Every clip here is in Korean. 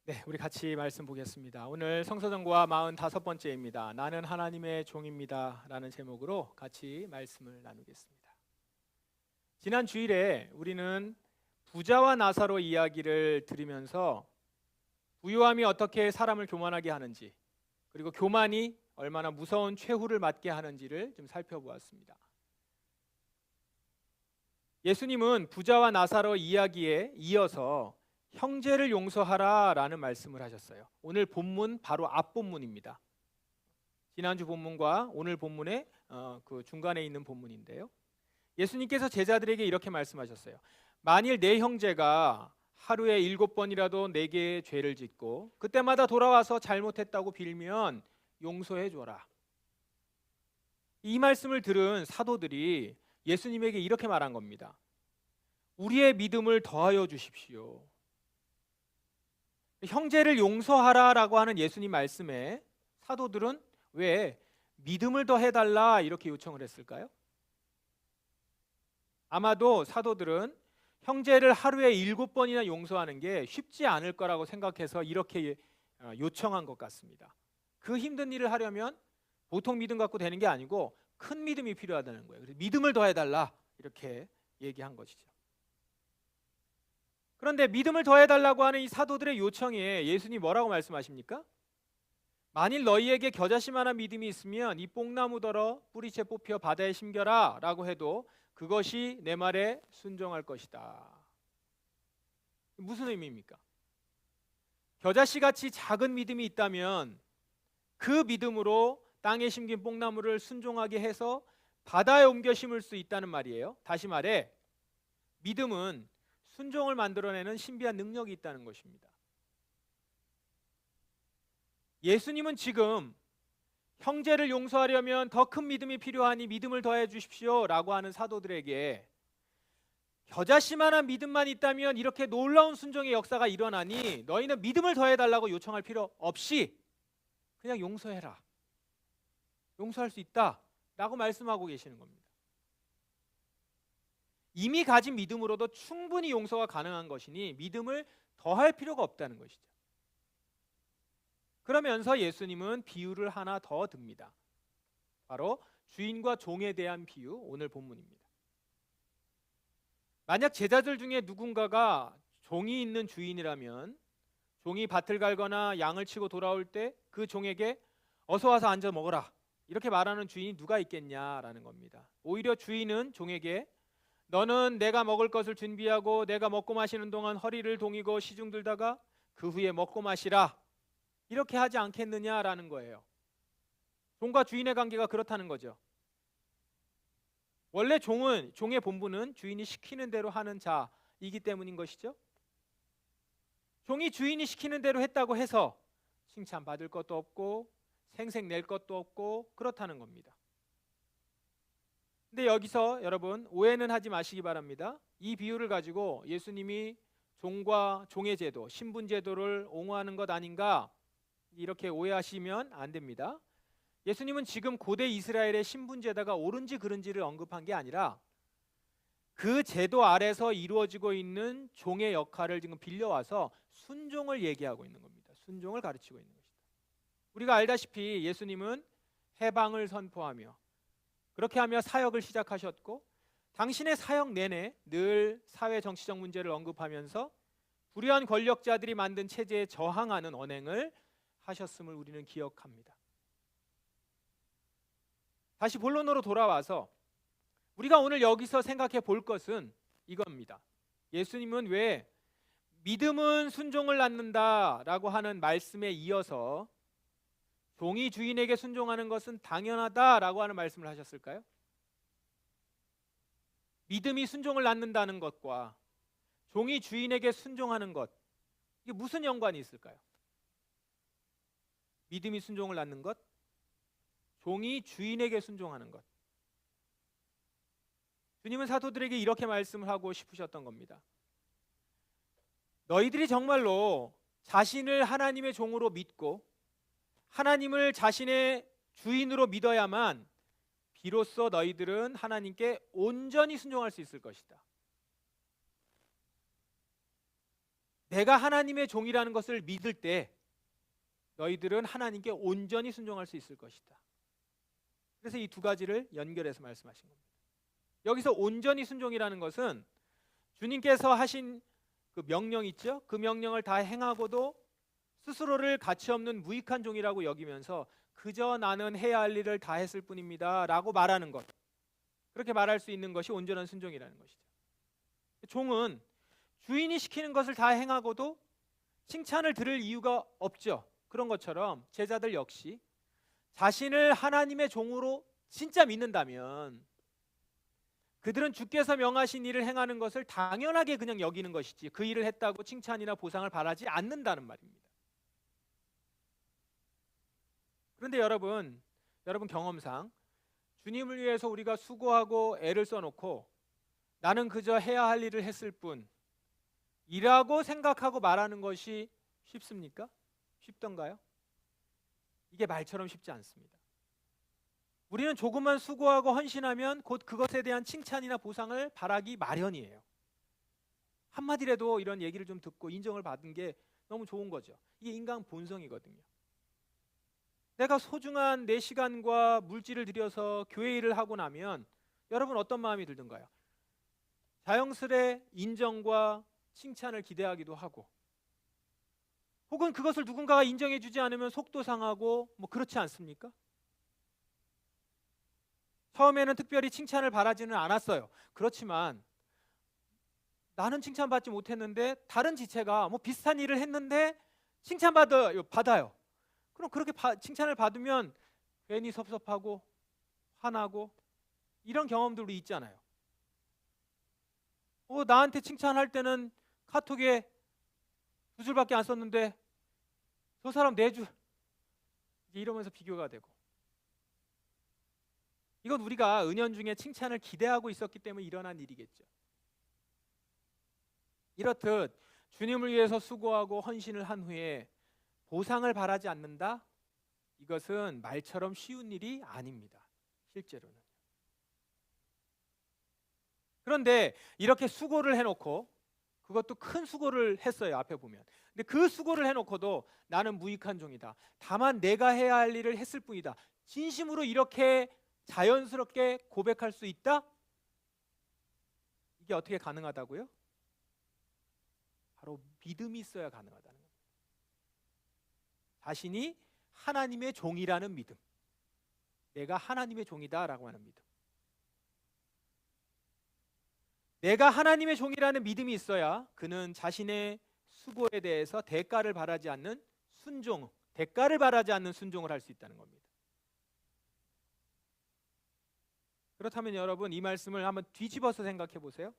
네, 우리 같이 말씀 보겠습니다. 오늘 성서정과 45번째입니다. 나는 하나님의 종입니다 라는 제목으로 같이 말씀을 나누겠습니다. 지난 주일에 우리는 부자와 나사로 이야기를 들으면서 부유함이 어떻게 사람을 교만하게 하는지, 그리고 교만이 얼마나 무서운 최후를 맞게 하는지를 좀 살펴보았습니다. 예수님은 부자와 나사로 이야기에 이어서 형제를 용서하라 라는 말씀을 하셨어요. 오늘 본문 바로 앞본문입니다. 지난주 본문과 오늘 본문의 그 중간에 있는 본문인데요. 예수님께서 제자들에게 이렇게 말씀하셨어요. 만일 내 형제가 하루에 7번이라도 내게 죄를 짓고 그때마다 돌아와서 잘못했다고 빌면 용서해 줘라. 이 말씀을 들은 사도들이 예수님에게 이렇게 말한 겁니다. 우리의 믿음을 더하여 주십시오. 형제를 용서하라라고 하는 예수님 말씀에 사도들은 왜 믿음을 더해달라 이렇게 요청을 했을까요? 아마도 사도들은 형제를 하루에 7번이나 용서하는 게 쉽지 않을 거라고 생각해서 이렇게 요청한 것 같습니다. 그 힘든 일을 하려면 보통 믿음 갖고 되는 게 아니고 큰 믿음이 필요하다는 거예요. 그래서 믿음을 더해달라 이렇게 얘기한 것이죠. 그런데 믿음을 더해달라고 하는 이 사도들의 요청에 예수님이 뭐라고 말씀하십니까? 만일 너희에게 겨자씨만한 믿음이 있으면 이 뽕나무더러 뿌리채 뽑혀 바다에 심겨라 라고 해도 그것이 내 말에 순종할 것이다. 무슨 의미입니까? 겨자씨같이 작은 믿음이 있다면 그 믿음으로 땅에 심긴 뽕나무를 순종하게 해서 바다에 옮겨 심을 수 있다는 말이에요. 다시 말해 믿음은 순종을 만들어내는 신비한 능력이 있다는 것입니다. 예수님은 지금 형제를 용서하려면 더 큰 믿음이 필요하니 믿음을 더해 주십시오 라고 하는 사도들에게 겨자씨만한 믿음만 있다면 이렇게 놀라운 순종의 역사가 일어나니 너희는 믿음을 더해달라고 요청할 필요 없이 그냥 용서해라. 용서할 수 있다 라고 말씀하고 계시는 겁니다. 이미 가진 믿음으로도 충분히 용서가 가능한 것이니 믿음을 더할 필요가 없다는 것이죠. 그러면서 예수님은 비유를 하나 더 듭니다. 바로 주인과 종에 대한 비유, 오늘 본문입니다. 만약 제자들 중에 누군가가 종이 있는 주인이라면 종이 밭을 갈거나 양을 치고 돌아올 때 그 종에게 어서 와서 앉아 먹어라 이렇게 말하는 주인이 누가 있겠냐라는 겁니다. 오히려 주인은 종에게 너는 내가 먹을 것을 준비하고 내가 먹고 마시는 동안 허리를 동이고 시중 들다가 그 후에 먹고 마시라 이렇게 하지 않겠느냐라는 거예요. 종과 주인의 관계가 그렇다는 거죠. 원래 종의 본분은 주인이 시키는 대로 하는 자이기 때문인 것이죠. 종이 주인이 시키는 대로 했다고 해서 칭찬받을 것도 없고 생색낼 것도 없고 그렇다는 겁니다. 근데 여기서 여러분 오해는 하지 마시기 바랍니다. 이 비유를 가지고 예수님이 종과 종의 제도, 신분 제도를 옹호하는 것 아닌가 이렇게 오해하시면 안 됩니다. 예수님은 지금 고대 이스라엘의 신분 제도가 옳은지 그른지를 언급한 게 아니라 그 제도 아래서 이루어지고 있는 종의 역할을 지금 빌려와서 순종을 얘기하고 있는 겁니다. 순종을 가르치고 있는 것이다. 우리가 알다시피 예수님은 해방을 선포하며 그렇게 하며 사역을 시작하셨고 당신의 사역 내내 늘 사회 정치적 문제를 언급하면서 불의한 권력자들이 만든 체제에 저항하는 언행을 하셨음을 우리는 기억합니다. 다시 본론으로 돌아와서 우리가 오늘 여기서 생각해 볼 것은 이겁니다. 예수님은 왜 믿음은 순종을 낳는다라고 하는 말씀에 이어서 종이 주인에게 순종하는 것은 당연하다라고 하는 말씀을 하셨을까요? 믿음이 순종을 낳는다는 것과 종이 주인에게 순종하는 것 이게 무슨 연관이 있을까요? 믿음이 순종을 낳는 것, 종이 주인에게 순종하는 것. 주님은 사도들에게 이렇게 말씀을 하고 싶으셨던 겁니다. 너희들이 정말로 자신을 하나님의 종으로 믿고 하나님을 자신의 주인으로 믿어야만 비로소 너희들은 하나님께 온전히 순종할 수 있을 것이다. 내가 하나님의 종이라는 것을 믿을 때 너희들은 하나님께 온전히 순종할 수 있을 것이다. 그래서 이 두 가지를 연결해서 말씀하신 겁니다. 여기서 온전히 순종이라는 것은 주님께서 하신 그 명령 있죠? 그 명령을 다 행하고도 스스로를 가치없는 무익한 종이라고 여기면서 그저 나는 해야 할 일을 다 했을 뿐입니다 라고 말하는 것, 그렇게 말할 수 있는 것이 온전한 순종이라는 것이죠. 종은 주인이 시키는 것을 다 행하고도 칭찬을 들을 이유가 없죠. 그런 것처럼 제자들 역시 자신을 하나님의 종으로 진짜 믿는다면 그들은 주께서 명하신 일을 행하는 것을 당연하게 그냥 여기는 것이지 그 일을 했다고 칭찬이나 보상을 바라지 않는다는 말입니다. 그런데 여러분 경험상 주님을 위해서 우리가 수고하고 애를 써놓고 나는 그저 해야 할 일을 했을 뿐이라고 생각하고 말하는 것이 쉽습니까? 쉽던가요? 이게 말처럼 쉽지 않습니다. 우리는 조금만 수고하고 헌신하면 곧 그것에 대한 칭찬이나 보상을 바라기 마련이에요. 한마디라도 이런 얘기를 좀 듣고 인정을 받은 게 너무 좋은 거죠. 이게 인간 본성이거든요. 내가 소중한 내 시간과 물질을 들여서 교회 일을 하고 나면 여러분 어떤 마음이 들던가요? 자연스레 인정과 칭찬을 기대하기도 하고, 혹은 그것을 누군가가 인정해 주지 않으면 속도 상하고 뭐 그렇지 않습니까? 처음에는 특별히 칭찬을 바라지는 않았어요. 그렇지만 나는 칭찬받지 못했는데 다른 지체가 뭐 비슷한 일을 했는데 받아요. 그럼 그렇게 칭찬을 받으면 괜히 섭섭하고 화나고 이런 경험들도 있잖아요. 나한테 칭찬할 때는 카톡에 2줄밖에 안 썼는데 저 사람 4줄 이러면서 비교가 되고, 이건 우리가 은연중에 칭찬을 기대하고 있었기 때문에 일어난 일이겠죠. 이렇듯 주님을 위해서 수고하고 헌신을 한 후에 보상을 바라지 않는다? 이것은 말처럼 쉬운 일이 아닙니다. 실제로는. 그런데 이렇게 수고를 해놓고, 그것도 큰 수고를 했어요. 앞에 보면. 근데 그 수고를 해놓고도 나는 무익한 종이다, 다만 내가 해야 할 일을 했을 뿐이다, 진심으로 이렇게 자연스럽게 고백할 수 있다? 이게 어떻게 가능하다고요? 바로 믿음이 있어야 가능하다는 겁니다. 자신이 하나님의 종이라는 믿음, 내가 하나님의 종이다라고 하는 믿음. 내가 하나님의 종이라는 믿음이 있어야 그는 자신의 수고에 대해서 대가를 바라지 않는 순종, 대가를 바라지 않는 순종을 할 수 있다는 겁니다. 그렇다면 여러분, 이 말씀을 한번 뒤집어서 생각해 보세요.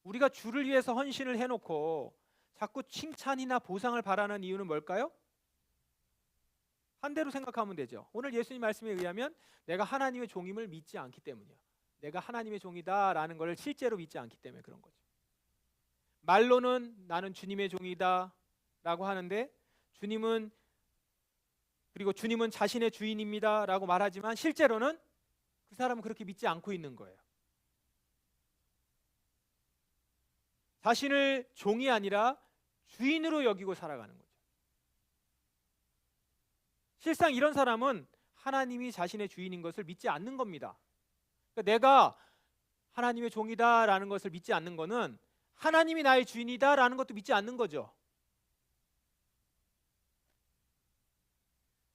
우리가 주를 위해서 헌신을 해놓고 자꾸 칭찬이나 보상을 바라는 이유는 뭘까요? 반대로 생각하면 되죠. 오늘 예수님 말씀에 의하면 내가 하나님의 종임을 믿지 않기 때문이야. 내가 하나님의 종이다라는 걸 실제로 믿지 않기 때문에 그런 거죠. 말로는 나는 주님의 종이다 라고 하는데 주님은 자신의 주인입니다 라고 말하지만 실제로는 그 사람은 그렇게 믿지 않고 있는 거예요. 자신을 종이 아니라 주인으로 여기고 살아가는 거죠. 실상 이런 사람은 하나님이 자신의 주인인 것을 믿지 않는 겁니다. 그러니까 내가 하나님의 종이다라는 것을 믿지 않는 것은 하나님이 나의 주인이다라는 것도 믿지 않는 거죠.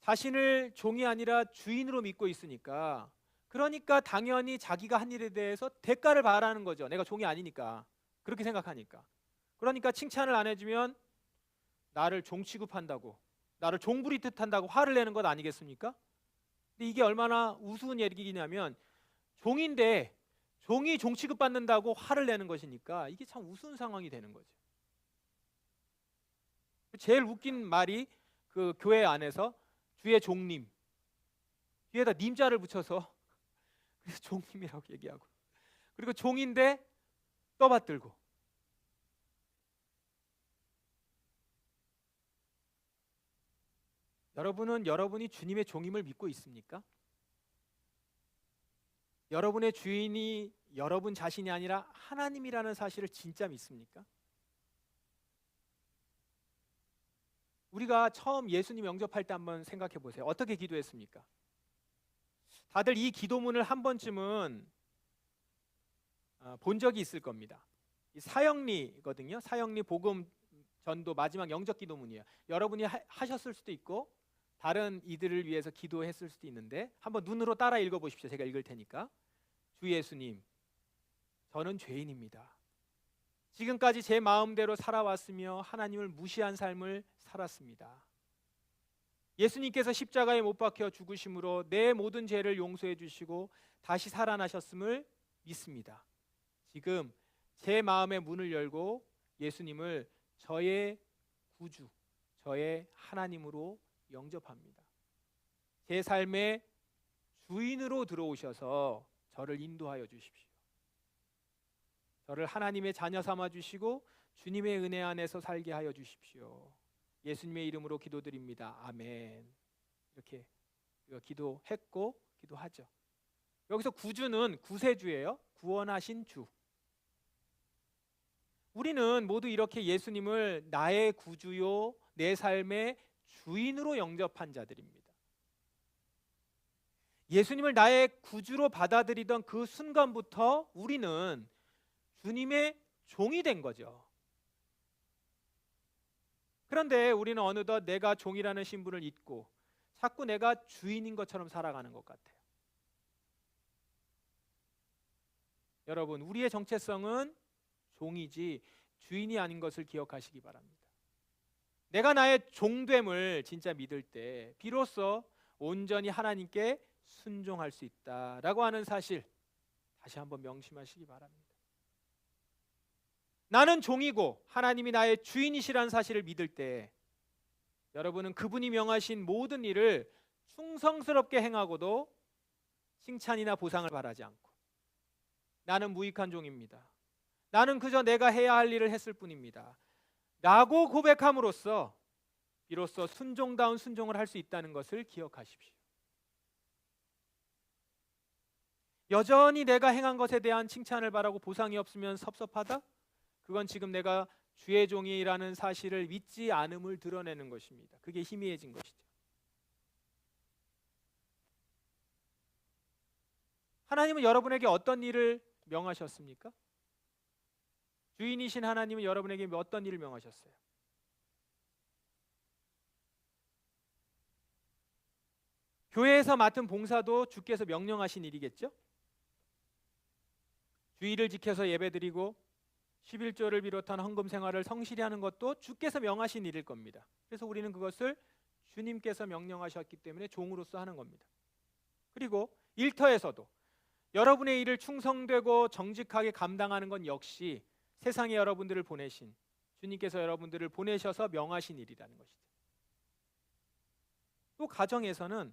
자신을 종이 아니라 주인으로 믿고 있으니까, 그러니까 당연히 자기가 한 일에 대해서 대가를 바라는 거죠. 내가 종이 아니니까, 그렇게 생각하니까. 그러니까 칭찬을 안 해주면 나를 종 취급한다고, 나를 종부리듯 한다고 화를 내는 것 아니겠습니까? 근데 이게 얼마나 우스운 얘기냐면, 종인데 종이 종 취급받는다고 화를 내는 것이니까 이게 참 우스운 상황이 되는 거죠. 제일 웃긴 말이 그 교회 안에서 주의 종님 뒤에다 님자를 붙여서 그래서 종님이라고 얘기하고, 그리고 종인데 떠받들고. 여러분은 여러분이 주님의 종임을 믿고 있습니까? 여러분의 주인이 여러분 자신이 아니라 하나님이라는 사실을 진짜 믿습니까? 우리가 처음 예수님 영접할 때 한번 생각해 보세요. 어떻게 기도했습니까? 다들 이 기도문을 한 번쯤은 본 적이 있을 겁니다. 이 사형리거든요. 사형리 복음 전도 마지막 영접 기도문이에요. 여러분이 하셨을 수도 있고 다른 이들을 위해서 기도했을 수도 있는데 한번 눈으로 따라 읽어보십시오. 제가 읽을 테니까. 주 예수님, 저는 죄인입니다. 지금까지 제 마음대로 살아왔으며 하나님을 무시한 삶을 살았습니다. 예수님께서 십자가에 못 박혀 죽으심으로 내 모든 죄를 용서해 주시고 다시 살아나셨음을 믿습니다. 지금 제 마음의 문을 열고 예수님을 저의 구주, 저의 하나님으로 영접합니다. 제 삶의 주인으로 들어오셔서 저를 인도하여 주십시오. 저를 하나님의 자녀 삼아 주시고 주님의 은혜 안에서 살게 하여 주십시오. 예수님의 이름으로 기도드립니다. 아멘. 이렇게 기도했고 기도하죠. 여기서 구주는 구세주예요. 구원하신 주. 우리는 모두 이렇게 예수님을 나의 구주요 내 삶의 주인으로 영접한 자들입니다. 예수님을 나의 구주로 받아들이던 그 순간부터 우리는 주님의 종이 된 거죠. 그런데 우리는 어느덧 내가 종이라는 신분을 잊고 자꾸 내가 주인인 것처럼 살아가는 것 같아요. 여러분, 우리의 정체성은 종이지 주인이 아닌 것을 기억하시기 바랍니다. 내가 나의 종됨을 진짜 믿을 때 비로소 온전히 하나님께 순종할 수 있다라고 하는 사실 다시 한번 명심하시기 바랍니다. 나는 종이고 하나님이 나의 주인이시라는 사실을 믿을 때 여러분은 그분이 명하신 모든 일을 충성스럽게 행하고도 칭찬이나 보상을 바라지 않고 나는 무익한 종입니다. 나는 그저 내가 해야 할 일을 했을 뿐입니다. 라고 고백함으로써 비로소 순종다운 순종을 할 수 있다는 것을 기억하십시오. 여전히 내가 행한 것에 대한 칭찬을 바라고 보상이 없으면 섭섭하다? 그건 지금 내가 주의 종이라는 사실을 믿지 않음을 드러내는 것입니다. 그게 희미해진 것이죠. 하나님은 여러분에게 어떤 일을 명하셨습니까? 주인이신 하나님은 여러분에게 어떤 일을 명하셨어요? 교회에서 맡은 봉사도 주께서 명령하신 일이겠죠? 주일을 지켜서 예배드리고 11조를 비롯한 헌금 생활을 성실히 하는 것도 주께서 명하신 일일 겁니다. 그래서 우리는 그것을 주님께서 명령하셨기 때문에 종으로서 하는 겁니다. 그리고 일터에서도 여러분의 일을 충성되고 정직하게 감당하는 건 역시 세상에 여러분들을 보내신 주님께서 여러분들을 보내셔서 명하신 일이라는 것이죠. 또 가정에서는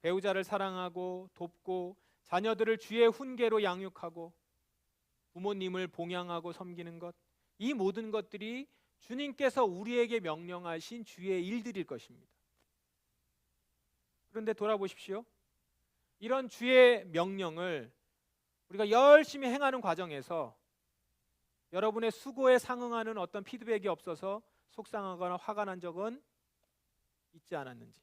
배우자를 사랑하고 돕고 자녀들을 주의 훈계로 양육하고 부모님을 봉양하고 섬기는 것, 이 모든 것들이 주님께서 우리에게 명령하신 주의 일들일 것입니다. 그런데 돌아보십시오. 이런 주의 명령을 우리가 열심히 행하는 과정에서 여러분의 수고에 상응하는 어떤 피드백이 없어서 속상하거나 화가 난 적은 있지 않았는지,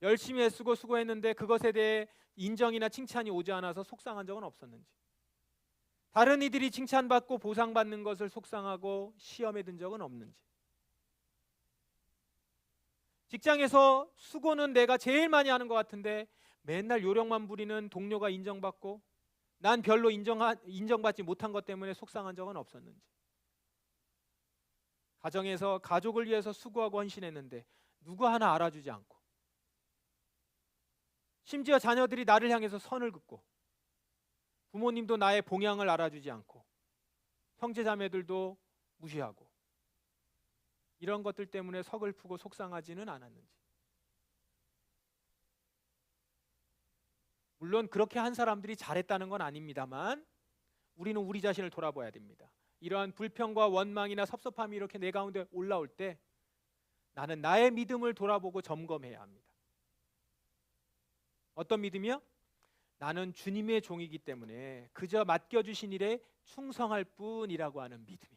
열심히 애쓰고 수고했는데 그것에 대해 인정이나 칭찬이 오지 않아서 속상한 적은 없었는지, 다른 이들이 칭찬받고 보상받는 것을 속상하고 시험에 든 적은 없는지, 직장에서 수고는 내가 제일 많이 하는 것 같은데 맨날 요령만 부리는 동료가 인정받고 난 별로 인정받지 못한 것 때문에 속상한 적은 없었는지, 가정에서 가족을 위해서 수고하고 헌신했는데 누구 하나 알아주지 않고, 심지어 자녀들이 나를 향해서 선을 긋고 부모님도 나의 봉양을 알아주지 않고 형제자매들도 무시하고, 이런 것들 때문에 서글프고 속상하지는 않았는지. 물론 그렇게 한 사람들이 잘했다는 건 아닙니다만 우리는 우리 자신을 돌아봐야 됩니다. 이러한 불평과 원망이나 섭섭함이 이렇게 내 가운데 올라올 때 나는 나의 믿음을 돌아보고 점검해야 합니다. 어떤 믿음이요? 나는 주님의 종이기 때문에 그저 맡겨주신 일에 충성할 뿐이라고 하는 믿음이에요.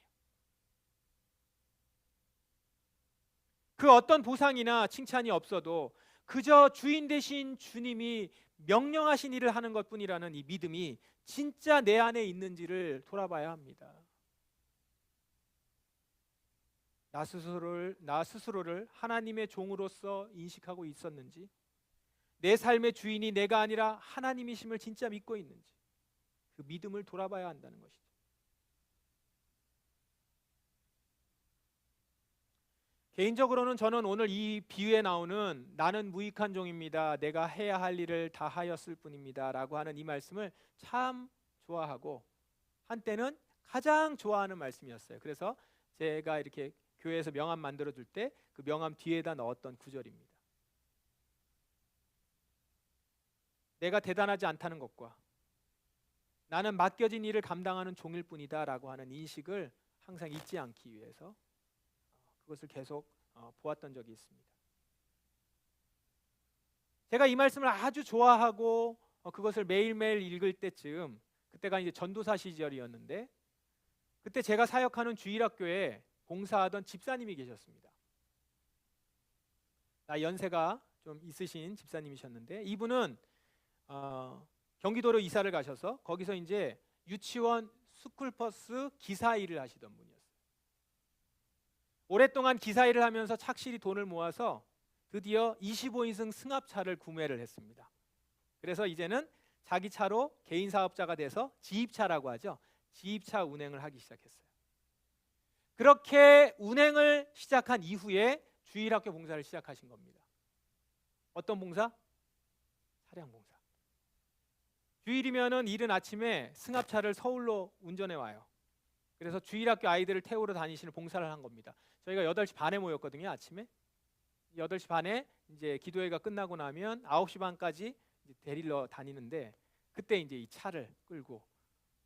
그 어떤 보상이나 칭찬이 없어도 그저 주인 되신 주님이 명령하신 일을 하는 것뿐이라는 이 믿음이 진짜 내 안에 있는지를 돌아봐야 합니다. 나 스스로를 하나님의 종으로서 인식하고 있었는지, 내 삶의 주인이 내가 아니라 하나님이심을 진짜 믿고 있는지, 그 믿음을 돌아봐야 한다는 것이죠. 개인적으로는 저는 오늘 이 비유에 나오는 나는 무익한 종입니다, 내가 해야 할 일을 다 하였을 뿐입니다 라고 하는 이 말씀을 참 좋아하고 한때는 가장 좋아하는 말씀이었어요. 그래서 제가 이렇게 교회에서 명함 만들어줄 때 그 명함 뒤에다 넣었던 구절입니다. 내가 대단하지 않다는 것과 나는 맡겨진 일을 감당하는 종일 뿐이다 라고 하는 인식을 항상 잊지 않기 위해서 그것을 계속 보았던 적이 있습니다. 제가 이 말씀을 아주 좋아하고 그것을 매일매일 읽을 때쯤, 그때가 이제 전도사 시절이었는데, 그때 제가 사역하는 주일학교에 봉사하던 집사님이 계셨습니다. 연세가 좀 있으신 집사님이셨는데, 이분은 경기도로 이사를 가셔서 거기서 이제 유치원 스쿨버스 기사 일을 하시던 분이었어요. 오랫동안 기사 일을 하면서 착실히 돈을 모아서 드디어 25인승 승합차를 구매를 했습니다. 그래서 이제는 자기 차로 개인 사업자가 돼서 지입차라고 하죠. 지입차 운행을 하기 시작했어요. 그렇게 운행을 시작한 이후에 주일학교 봉사를 시작하신 겁니다. 어떤 봉사? 차량 봉사. 주일이면은 이른 아침에 승합차를 서울로 운전해 와요. 그래서 주일학교 아이들을 태우러 다니시는 봉사를 한 겁니다. 저희가 8시 반에 모였거든요, 아침에. 8시 반에 이제 기도회가 끝나고 나면 9시 반까지 이제 데리러 다니는데, 그때 이제 이 차를 끌고,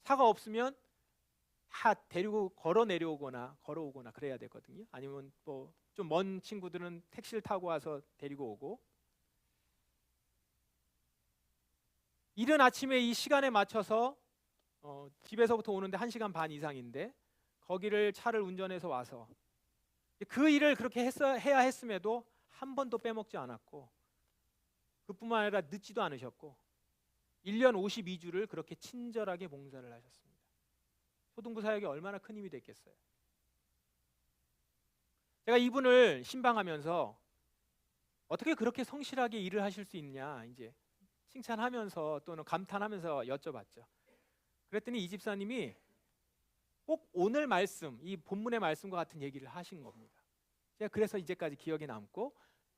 차가 없으면 다 데리고 걸어 내려오거나 걸어오거나 그래야 되거든요. 아니면 또 좀 먼 친구들은 택시를 타고 와서 데리고 오고. 이른 아침에 이 시간에 맞춰서 집에서부터 오는데 1시간 반 이상인데 거기를 차를 운전해서 와서 그 일을 그렇게 해야 했음에도 한 번도 빼먹지 않았고, 그뿐만 아니라 늦지도 않으셨고 1년 52주를 그렇게 친절하게 봉사를 하셨습니다. 초등부 사역에 얼마나 큰 힘이 됐겠어요. 제가 이분을 신방하면서 어떻게 그렇게 성실하게 일을 하실 수 있냐 이제 칭찬하면서 또는 감탄하면서 여쭤봤죠. 그랬더니 이 집사님이 꼭 오늘 말씀, 이 본문의 말씀과 같은 얘기를 하신 겁니다. 제가 그래서 이제까지 기억에 남고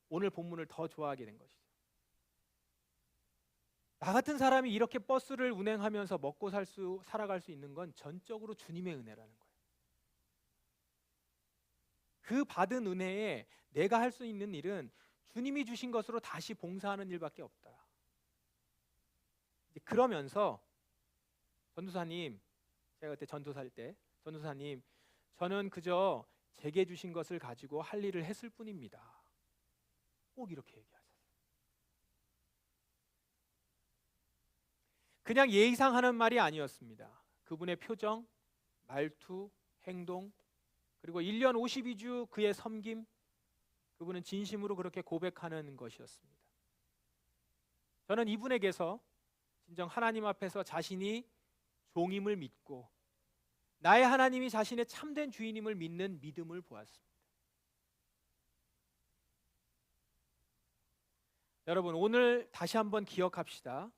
오늘 본문을 더 좋아하게 된 것이죠. 나 같은 사람이 이렇게 버스를 운행하면서 먹고 살아갈 수 있는 건 전적으로 주님의 은혜라는 거예요. 그 받은 은혜에 내가 할 수 있는 일은 주님이 주신 것으로 다시 봉사하는 일밖에 없다. 그러면서 전도사님, 제가 그때 전도사일 때, 전도사님, 저는 그저 제게 주신 것을 가지고 할 일을 했을 뿐입니다. 꼭 이렇게 얘기하셨어요. 그냥 예의상 하는 말이 아니었습니다. 그분의 표정, 말투, 행동, 그리고 1년 52주 그의 섬김, 그분은 진심으로 그렇게 고백하는 것이었습니다. 저는 이분에게서 진정 하나님 앞에서 자신이 종임을 믿고 나의 하나님이 자신의 참된 주인임을 믿는 믿음을 보았습니다. 여러분, 오늘 다시 한번 기억합시다.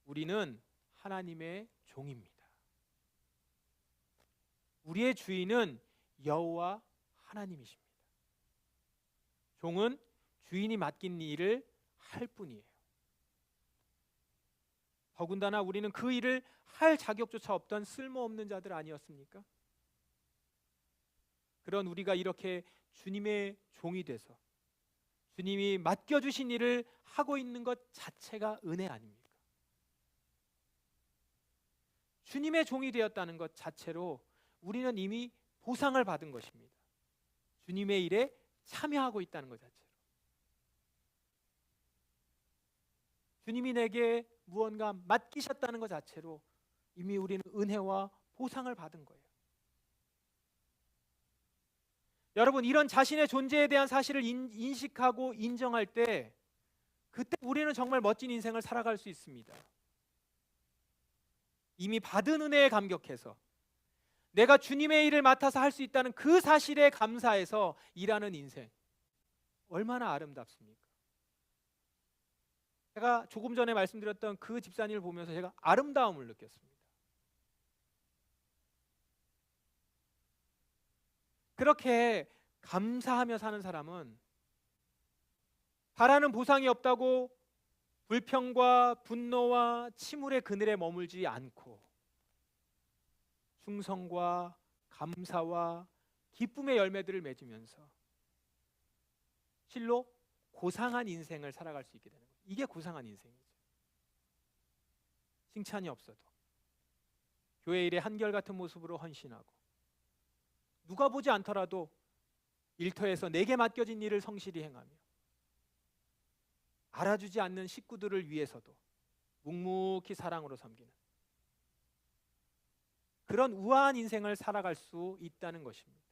우리는 하나님의 종입니다. 우리의 주인은 여호와 하나님이십니다. 종은 주인이 맡긴 일을 할 뿐이에요. 더군다나 우리는 그 일을 할 자격조차 없던 쓸모없는 자들 아니었습니까? 그런 우리가 이렇게 주님의 종이 돼서 주님이 맡겨주신 일을 하고 있는 것 자체가 은혜 아닙니까? 주님의 종이 되었다는 것 자체로 우리는 이미 보상을 받은 것입니다. 주님의 일에 참여하고 있다는 것 자체로. 주님이 내게 무언가 맡기셨다는 것 자체로 이미 우리는 은혜와 보상을 받은 거예요. 여러분, 이런 자신의 존재에 대한 사실을 인식하고 인정할 때 그때 우리는 정말 멋진 인생을 살아갈 수 있습니다. 이미 받은 은혜에 감격해서 내가 주님의 일을 맡아서 할 수 있다는 그 사실에 감사해서 일하는 인생, 얼마나 아름답습니까? 제가 조금 전에 말씀드렸던 그 집사님을 보면서 제가 아름다움을 느꼈습니다. 그렇게 감사하며 사는 사람은 바라는 보상이 없다고 불평과 분노와 침울의 그늘에 머물지 않고 충성과 감사와 기쁨의 열매들을 맺으면서 실로 고상한 인생을 살아갈 수 있게 되는 거예요. 이게 고상한 인생이죠. 칭찬이 없어도 교회 일에 한결같은 모습으로 헌신하고 누가 보지 않더라도 일터에서 내게 맡겨진 일을 성실히 행하며 알아주지 않는 식구들을 위해서도 묵묵히 사랑으로 섬기는 그런 우아한 인생을 살아갈 수 있다는 것입니다.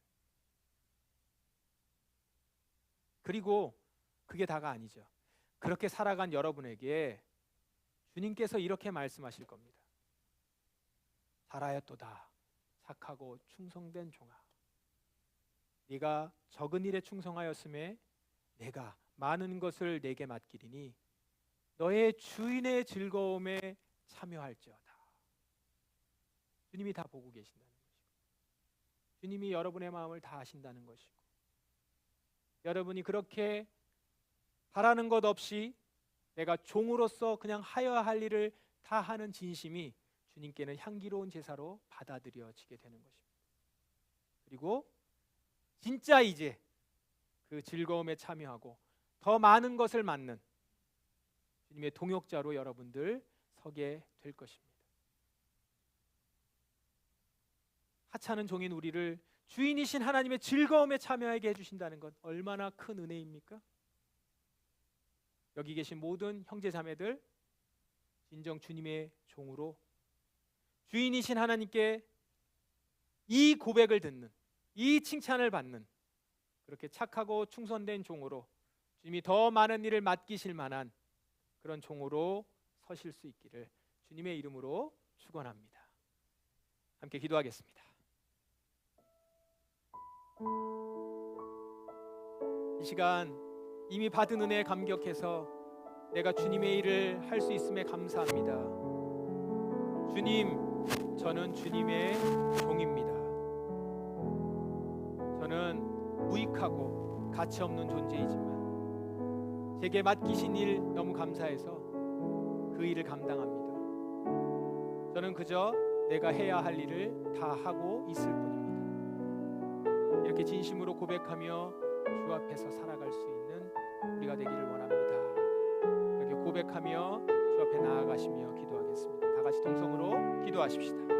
그리고 그게 다가 아니죠. 그렇게 살아간 여러분에게 주님께서 이렇게 말씀하실 겁니다. 잘하였도다 착하고 충성된 종아, 네가 적은 일에 충성하였음에 내가 많은 것을 내게 맡기리니 너의 주인의 즐거움에 참여할지어다. 주님이 다 보고 계신다는 것이고 주님이 여러분의 마음을 다 아신다는 것이고 여러분이 그렇게 바라는 것 없이 내가 종으로서 그냥 하여야 할 일을 다 하는 진심이 주님께는 향기로운 제사로 받아들여지게 되는 것입니다. 그리고 진짜 이제 그 즐거움에 참여하고 더 많은 것을 맡는 주님의 동역자로 여러분들 서게 될 것입니다. 하찮은 종인 우리를 주인이신 하나님의 즐거움에 참여하게 해주신다는 것 얼마나 큰 은혜입니까? 여기 계신 모든 형제 자매들 진정 주님의 종으로 주인이신 하나님께 이 고백을 듣는, 이 칭찬을 받는 그렇게 착하고 충성된 종으로 주님이 더 많은 일을 맡기실 만한 그런 종으로 서실 수 있기를 주님의 이름으로 축원합니다. 함께 기도하겠습니다. 이 시간 이미 받은 은혜에 감격해서 내가 주님의 일을 할 수 있음에 감사합니다. 주님, 저는 주님의 종입니다. 저는 무익하고 가치 없는 존재이지만 제게 맡기신 일 너무 감사해서 그 일을 감당합니다. 저는 그저 내가 해야 할 일을 다 하고 있을 뿐입니다. 이렇게 진심으로 고백하며 주 앞에서 살아갈 수 있는 우리가 되기를 원합니다. 이렇게 고백하며 주 앞에 나아가시며 기도하겠습니다. 다 같이 동성으로 기도하십시다.